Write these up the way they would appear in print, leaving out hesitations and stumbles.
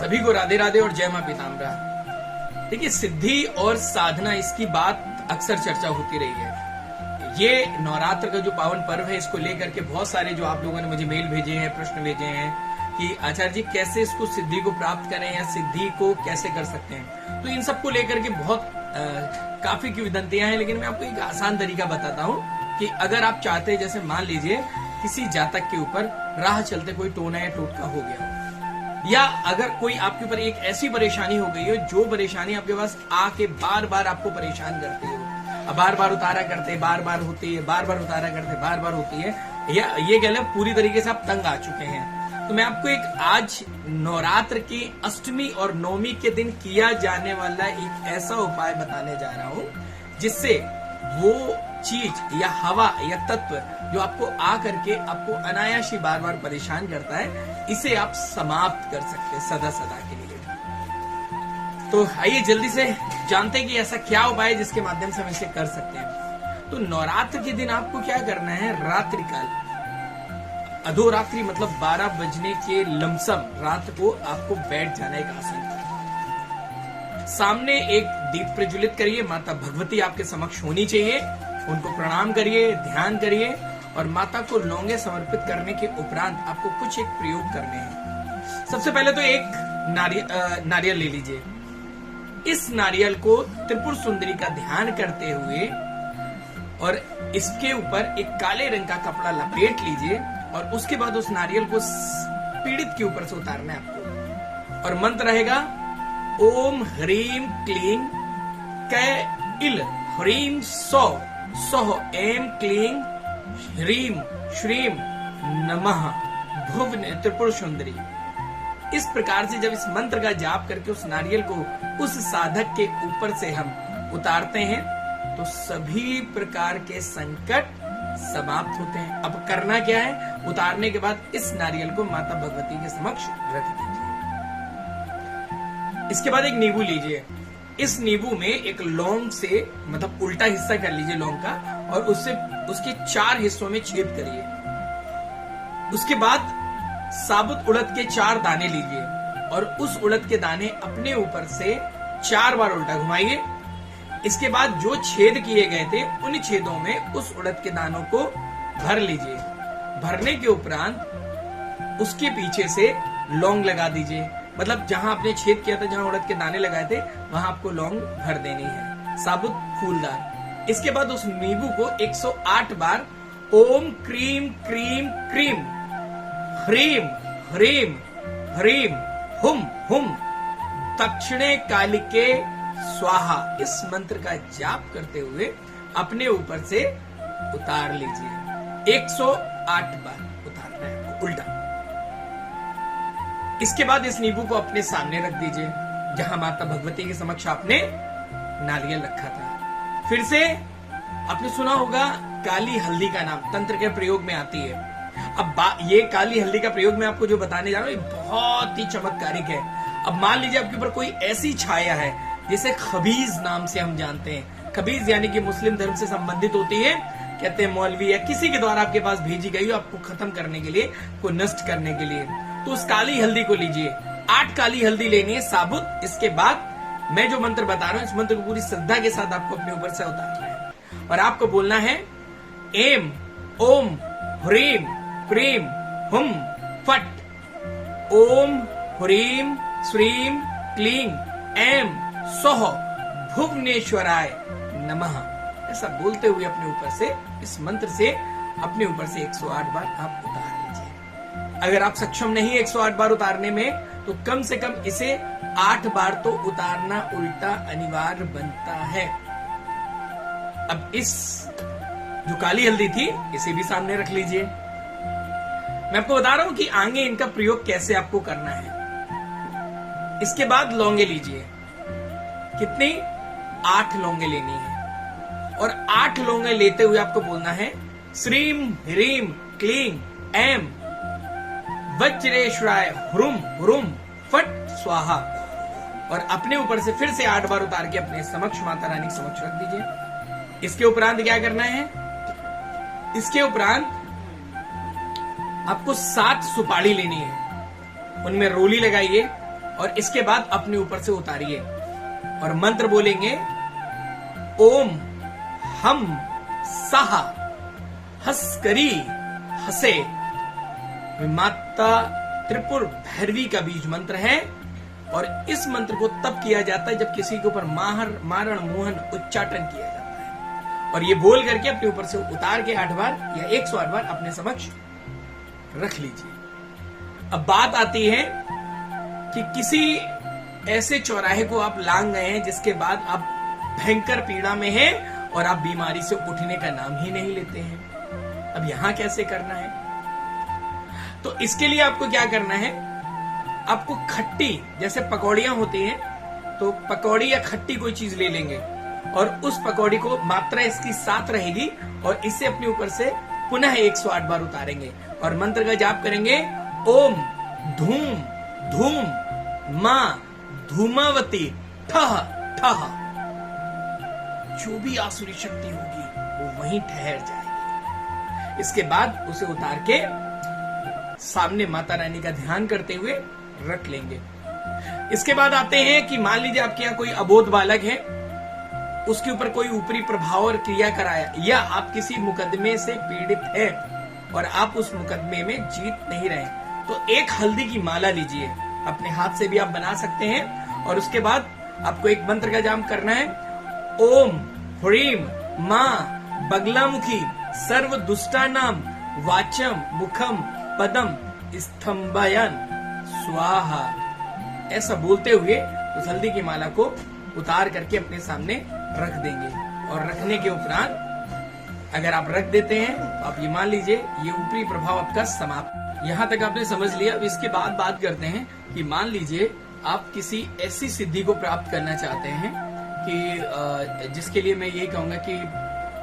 सभी को राधे राधे और जय मां पीताम्बरा। देखिए, सिद्धि और साधना, इसकी बात अक्सर चर्चा होती रही है। ये नवरात्र का जो पावन पर्व है, इसको लेकर के बहुत सारे जो आप लोगों ने मुझे मेल भेजे हैं, प्रश्न भेजे हैं कि आचार्य जी कैसे इसको सिद्धि को प्राप्त करें या सिद्धि को कैसे कर सकते हैं। तो इन सबको लेकर के बहुत काफी किंवदंतियां हैं, लेकिन मैं आपको एक आसान तरीका बताता हूँ कि अगर आप चाहते हैं, जैसे मान लीजिए किसी जातक के ऊपर राह चलते कोई टोना या टोटका हो गया, या अगर कोई आपके ऊपर एक ऐसी परेशानी हो गई हो जो परेशानी आपके पास आके बार बार आपको परेशान करती हो, बार बार उतारा करते, बार बार होती है, बार बार उतारा करते, बार बार होती है, या ये कह लो पूरी तरीके से आप तंग आ चुके हैं, तो मैं आपको एक आज नवरात्र की अष्टमी और नवमी के दिन किया जाने वाला एक ऐसा उपाय बताने जा रहा हूँ जिससे वो चीज या हवा या तत्व जो आपको आ करके आपको अनायास ही बार बार परेशान करता है, इसे आप समाप्त कर सकते हैं सदा सदा के लिए। तो आइए जल्दी से जानते हैं कि ऐसा क्या उपाय है जिसके माध्यम से हम इसे कर सकते हैं। तो नवरात्र के दिन आपको क्या करना है, रात्रि काल अधोरात्रि मतलब 12 बजने के लमसम रात को आपको बैठ जाना एक आसन पर। सामने एक दीप प्रज्वलित करिए, माता भगवती आपके समक्ष होनी चाहिए, उनको प्रणाम करिए, ध्यान करिए और माता को लौंगे समर्पित करने के उपरांत आपको कुछ एक प्रयोग करने हैं। सबसे पहले तो एक नारियल ले लीजिए। इस नारियल को त्रिपुर सुंदरी का ध्यान करते हुए और इसके ऊपर एक काले रंग का कपड़ा लपेट लीजिए और उसके बाद उस नारियल को पीड़ित के ऊपर से उतारना है आपको, और मंत्र रहेगा ओम ह्रीम क्लीं कै इल ह्रीम सौ सौ एम क्लीं ह्रीम श्रीम नमः भुवन त्रिपुर सुंदरी। इस प्रकार से जब इस मंत्र का जाप करके उस नारियल को उस साधक के ऊपर से हम उतारते हैं तो सभी प्रकार के संकट समाप्त होते हैं। अब करना क्या है, उतारने के बाद इस नारियल को माता भगवती के समक्ष रख दीजिए। इसके बाद एक नींबू लीजिए। इस नींबू में एक लौंग से मतलब उल्टा हिस्सा कर लीजिए लौंग का, और उससे उसके 4 हिस्सों में छेद करिए। उसके बाद साबुत उड़द के 4 दाने लीजिए और उस उड़द के दाने अपने ऊपर से 4 बार उल्टा घुमाइए। इसके बाद जो छेद किए गए थे उन छेदों में उस उड़द के दानों को भर लीजिए। भरने के उपरांत उसके पीछे से लौंग लगा दीजिए, मतलब जहां आपने छेद किया था, जहां उड़द के दाने लगाए थे, वहां आपको लौंग भर देनी है, साबुत फूलदार। इसके बाद उस नींबू को 108 बार ओम क्रीम क्रीम क्रीम ह्रीम ह्रीम ह्रीम हुम हुम दक्षिणे कालिके स्वाहा, इस मंत्र का जाप करते हुए अपने ऊपर से उतार लीजिए। 108 बार उतारना है उल्टा। इसके बाद इस नींबू को अपने सामने रख दीजिए जहां माता भगवती के समक्ष आपने नारियल रखा था। फिर से आपने सुना होगा काली हल्दी का नाम तंत्र के प्रयोग में आती है। अब ये काली हल्दी का प्रयोग मैं आपको जो बताने जा रहा हूं ये बहुत ही चमत्कारिक है। अब मान लीजिए आपके ऊपर कोई ऐसी छाया है जिसे खबीज नाम से हम जानते हैं। खबीज यानी कि मुस्लिम धर्म से संबंधित होती है, कहते हैं मौलवी या किसी के द्वारा आपके पास भेजी गई हो आपको खत्म करने के लिए, को नष्ट करने के लिए। तो उस काली हल्दी को लीजिए, 8 काली हल्दी लेनी है साबुत। इसके बाद मैं जो मंत्र बता रहा हूं इस मंत्र को पूरी श्रद्धा के साथ आपको अपने ऊपर से उतारना है और आपको बोलना है एम ओम ह्रीम क्रीम हुम फट ओम ह्रीम श्रीम क्लीं एम सोह भुवनेश्वराय नमः। ऐसा बोलते हुए अपने ऊपर से इस मंत्र से अपने ऊपर से 108 बार आप उतार लीजिए। अगर आप सक्षम नहीं है 108 बार उतारने में तो कम से कम इसे 8 बार तो उतारना उल्टा अनिवार्य बनता है। अब इस जो काली हल्दी थी इसे भी सामने रख लीजिए। मैं आपको बता रहा हूं कि आगे इनका प्रयोग कैसे आपको करना है। इसके बाद लौंगे लीजिए। कितनी? 8 लौंगे लेनी है और 8 लौंगे लेते हुए आपको बोलना है श्रीम ह्रीम क्लीं एम वज्रेश्वराय हुरुम हुरुम फट स्वाहा, और अपने ऊपर से फिर से 8 बार उतार के अपने समक्ष माता रानी के समक्ष रख दीजिए। इसके उपरांत क्या करना है, इसके उपरांत आपको 7 सुपारी लेनी है, उनमें रोली लगाइए, और इसके बाद अपने ऊपर से उतारिए और मंत्र बोलेंगे ओम हम सहा हस्करी हसे। माता त्रिपुर भैरवी का बीज मंत्र है और इस मंत्र को तब किया जाता है जब किसी के ऊपर मारण मोहन उच्चाटन किया जाता है। और ये बोल करके अपने ऊपर से उतार के 8 बार या 108 बार अपने समक्ष रख लीजिए। अब बात आती है कि किसी ऐसे चौराहे को आप लांग गए हैं जिसके बाद आप भयंकर पीड़ा में हैं और आप बीमारी से उठने का नाम ही नहीं लेते हैं। अब यहां कैसे करना है? तो इसके लिए आपको क्या करना है, आपको खट्टी, जैसे पकौड़ियां होती हैं, तो पकौड़ी या खट्टी कोई चीज ले लेंगे और उस पकौड़ी को मात्रा इसकी 7 रहेगी और इसे अपने ऊपर से पुनः 108 बार उतारेंगे और मंत्र का जाप करेंगे ओम धूम धूम मां धूमावती ठह ठह। जो भी आसुरी शक्ति होगी वो वहीं ठहर जाएगी। इसके बाद उसे उतार के सामने माता रानी का ध्यान करते हुए रख लेंगे। इसके बाद आते हैं कि मान लीजिए आपके यहाँ कोई अबोध बालक है, उसके ऊपर कोई ऊपरी प्रभाव और क्रिया कराया, या आप किसी मुकदमे से पीड़ित है और आप उस मुकदमे में जीत नहीं रहे, तो एक हल्दी की माला लीजिए, अपने हाथ से भी आप बना सकते हैं। और उसके बाद आपको एक मंत्र का जाप करना है ओम ह्रीम मां बगलामुखी सर्व दुष्टानाम वाचम मुखम पदम स्तंभयन स्वाहा। ऐसा बोलते हुए उस हल्दी की माला को उतार करके अपने सामने रख देंगे और रखने के उपरांत अगर आप रख देते हैं तो आप ये मान लीजिए ये ऊपरी प्रभाव आपका समाप्त। यहाँ तक आपने समझ लिया। अब इसके बाद बात करते हैं कि मान लीजिए आप किसी ऐसी सिद्धि को प्राप्त करना चाहते हैं कि जिसके लिए मैं ये कहूंगा कि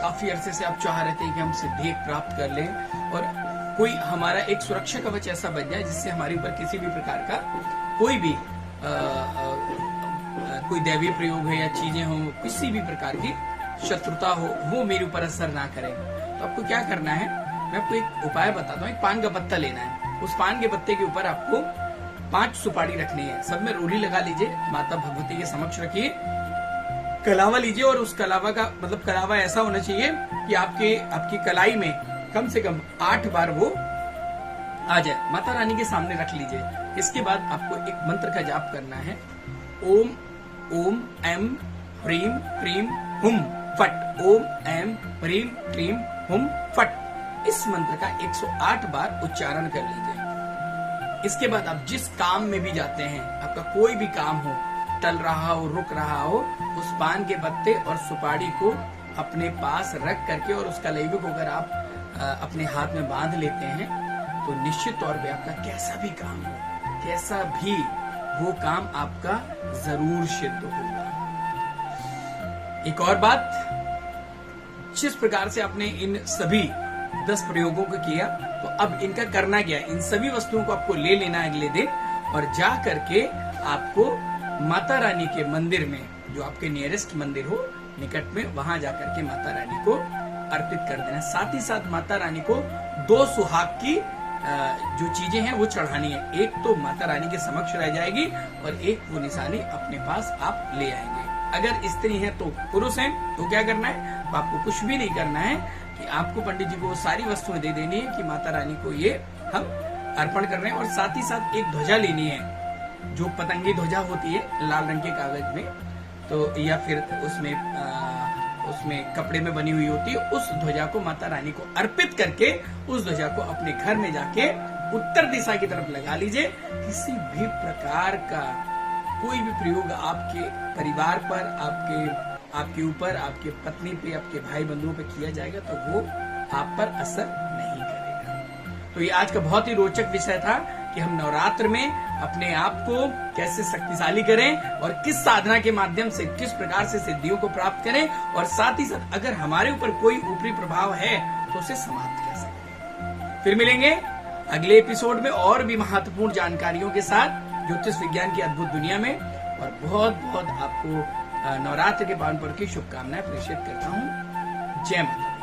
काफी अरसे से आप चाह रहे थे कि हम सिद्धि प्राप्त कर लें और कोई हमारा एक सुरक्षा कवच ऐसा बन जाए जिससे हमारे ऊपर किसी भी प्रकार का कोई भी कोई दैवीय प्रयोग है या चीजें हो, किसी भी प्रकार की शत्रुता हो, वो मेरे ऊपर असर ना करे। तो आपको क्या करना है, मैं आपको एक उपाय बताता हूँ। एक पान का पत्ता लेना है, उस पान के पत्ते के ऊपर आपको 5 सुपारी रखनी है। सब में रोली लगा लीजिए, माता भगवती के समक्ष रखिए, कलावा लीजिए और उस कलावा का मतलब कलावा ऐसा होना चाहिए कि आपकी कलाई में कम से कम 8 बार वो आ जाए। माता रानी के सामने रख लीजिए। इसके बाद आपको एक मंत्र का जाप करना है ओम ओम एम ह्रीम क्रीम हुम फट। ओम एम ह्रीम क्रीम हुम फट। इस मंत्र का 108 बार उच्चारण कर लीजिए। इसके बाद आप जिस काम में भी जाते हैं, आपका कोई भी काम हो, टल रहा हो, रुक रहा हो, उस पान के पत्ते और सुपारी को अपने पास रख करके और उसका लैविक को अगर आप अपने हाथ में बांध लेते हैं तो निश्चित तौर पे आपका कैसा भी काम हो, कैसा भी वो काम आपका जरूर सिद्ध होगा। एक और बात, जिस प्रकार से आपने इन सभी 10 प्रयोगों को किया, तो अब इनका करना क्या है, इन सभी वस्तुओं को आपको ले लेना है अगले दिन और जा करके आपको माता रानी के मंदिर में, जो आपके नियरेस्ट मंदिर हो निकट में, वहां जाकर के माता रानी को अर्पित कर देना। साथ ही साथ माता रानी को 2 सुहाग की जो चीजें हैं वो चढ़ानी है। एक तो माता रानी के समक्ष रह जाएगी और एक वो निशानी अपने पास आप ले आएंगे। अगर स्त्री है तो पुरुष है तो क्या करना है, तो आपको कुछ भी नहीं करना है कि आपको पंडित जी को वो सारी वस्तुएं दे देनी है कि माता रानी को ये हम अर्पण कर रहे हैं। और साथ ही साथ एक ध्वजा लेनी है, जो पतंगी ध्वजा होती है लाल रंग के कागज में, तो या फिर उसमें कपड़े में बनी हुई होती है, उस ध्वजा को माता रानी को अर्पित करके उस ध्वजा को अपने घर में जाके उत्तर दिशा की तरफ लगा लीजिए। किसी भी प्रकार का कोई भी प्रयोग आपके परिवार पर, आपके ऊपर, आपके पत्नी पे, आपके भाई बंधुओं पे किया जाएगा तो वो आप पर असर नहीं करेगा। तो ये आज का बहुत ही रोचक विषय था कि हम नवरात्र में अपने आप को कैसे शक्तिशाली करें और किस साधना के माध्यम से किस प्रकार से सिद्धियों को प्राप्त करें, और साथ ही साथ अगर हमारे ऊपर कोई ऊपरी प्रभाव है तो उसे समाप्त कैसे करें। फिर मिलेंगे अगले एपिसोड में और भी महत्वपूर्ण जानकारियों के साथ ज्योतिष विज्ञान की अद्भुत दुनिया में। और बहुत बहुत आपको नवरात्र के पावन पर्व की शुभकामनाएं प्रेषित करता हूँ। जय माता।